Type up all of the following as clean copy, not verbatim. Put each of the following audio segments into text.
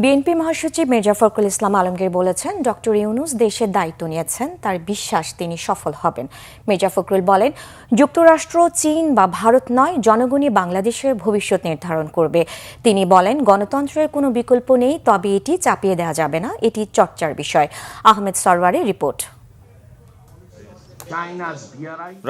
BNP মহাসচিব মির্জা ফখরুল ইসলাম আলমগীর বলেছেন, doctor Yunus দেশের দায়িত্ব নিয়েছেন, তার বিশ্বাস তিনি সফল হবেন। মির্জা ফখরুল বলেন, যুক্তরাষ্ট্র, চীন বা ভারত নয়, জনগণই বাংলাদেশের ভবিষ্যৎ নির্ধারণ করবে। তিনি বলেন, গণতন্ত্রের কোনো বিকল্প নেই, তবে এটি চাপিয়ে দেওয়া যাবে না, এটি চর্চার বিষয়। আহমেদ সরওয়ারের রিপোর্ট।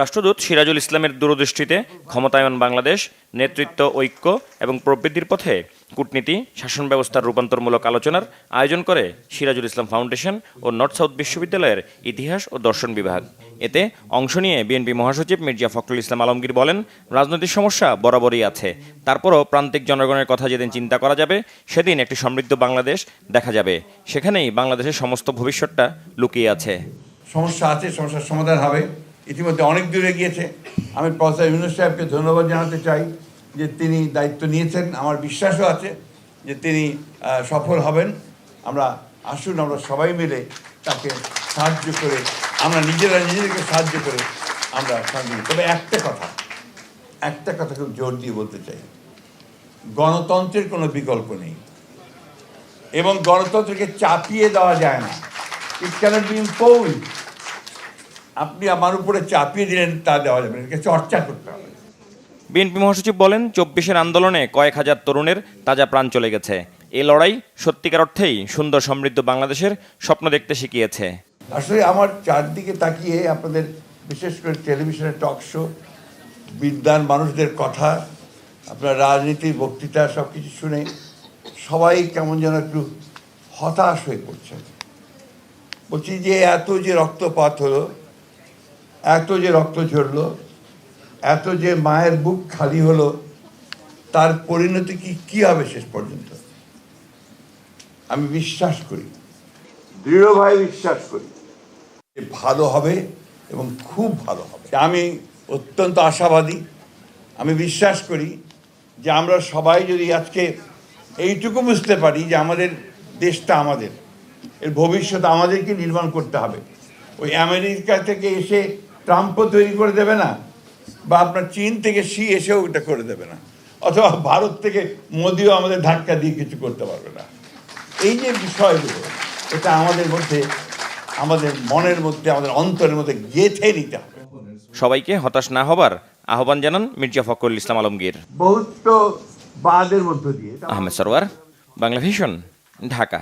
রাষ্ট্রদূত সিরাজুল ইসলামের দূরদৃষ্টিতে ক্ষমতায়ন বাংলাদেশ, নেতৃত্ব, ঐক্য এবং প্রবৃদ্ধির পথে কূটনীতি, শাসন ব্যবস্থার রূপান্তরমূলক আলোচনার আয়োজন করে সিরাজুল ইসলাম ফাউন্ডেশন ও নর্থ সাউথ বিশ্ববিদ্যালয়ের ইতিহাস ও দর্শন বিভাগ। এতে অংশ নিয়ে বিএনপি মহাসচিব মির্জা ফখরুল ইসলাম আলমগীর বলেন, রাজনৈতিক সমস্যা বরাবরই আছে, তারপরও প্রান্তিক জনগণের কথা যেদিন চিন্তা করা যাবে, সেদিন একটি সমৃদ্ধ বাংলাদেশ দেখা যাবে। সেখানেই বাংলাদেশের সমস্ত ভবিষ্যৎটা লুকিয়ে আছে। সমস্যা আছে, সমস্যার সমাধান হবে। ইতিমধ্যে অনেক দূরে গিয়েছে। আমি প্রফেসর ইউনূস সাহেবকে ধন্যবাদ জানাতে চাই যে তিনি দায়িত্ব নিয়েছেন। আমার বিশ্বাসও আছে যে তিনি সফল হবেন। আসুন আমরা সবাই মিলে তাকে সাহায্য করে, আমরা নিজেদেরকে সাহায্য করে আমরা সাহায্য করি। তবে একটা কথা খুব জোর দিয়ে বলতে চাই, গণতন্ত্রের কোনো বিকল্প নেই এবং গণতন্ত্রকে চাপিয়ে দেওয়া যায় না। ইট ক্যানট বি ইম্পোজড। আপনি আমার উপরে চাপিয়ে দিলেন, তা দেওয়া যাবে না, এটাকে চর্চা করতে হবে। বিএনপি মহাসচিব বলেন, 24-এর আন্দোলনে কয়েক হাজার তরুণের তাজা প্রাণ চলে গেছে। এই লড়াই সত্যিকার অর্থেই সুন্দর সমৃদ্ধ বাংলাদেশের স্বপ্ন দেখতে শিখিয়েছে। আসলে আমার চারদিকে তাকিয়ে আপনাদের বিশেষ করে টেলিভিশনের টক শো, বিদ্বান মানুষদের কথা, আপনার রাজনীতির বক্তৃতা সব কিছু শুনে সবাই কেমন যেন একটু হতাশ হয়ে পড়ছে। বলছি যে এত যে রক্তপাত হলো, এত যে রক্ত ঝরলো, এত যে মায়ের বুক খালি হলো, তার পরিণতি কি হবে শেষ পর্যন্ত? আমি বিশ্বাস করি, দৃঢ়ভাবে বিশ্বাস করি যে ভালো হবে এবং খুব ভালো হবে। আমি অত্যন্ত আশাবাদী। আমি বিশ্বাস করি যে আমরা সবাই যদি আজকে এইটুকু বুঝতে পারি যে আমাদের দেশটা আমাদের, এর ভবিষ্যৎ আমাদেরকে নির্মাণ করতে হবে। ওই আমেরিকা থেকে এসে ট্রাম্পও তৈরি করে দেবে না, বা আপনার চীন থেকে শি এসেও এটা করে দেবে না, অথবা ভারত থেকে মোদিও আমাদের ধাক্কা দিয়ে কিছু করতে পারবে না। এই যে বিষয়গুলো, এটা আমাদের মধ্যে, আমাদের মনের মধ্যে, আমাদের অন্তরের মধ্যে গেঁথে নিতে হবে। সবাইকে হতাশ না হবার আহ্বান জানান মির্জা ফখরুল ইসলাম আলমগীর। বহুত বাদের মধ্য দিয়ে। আহমেদ সরওয়ার, বাংলা ভিশন, ঢাকা।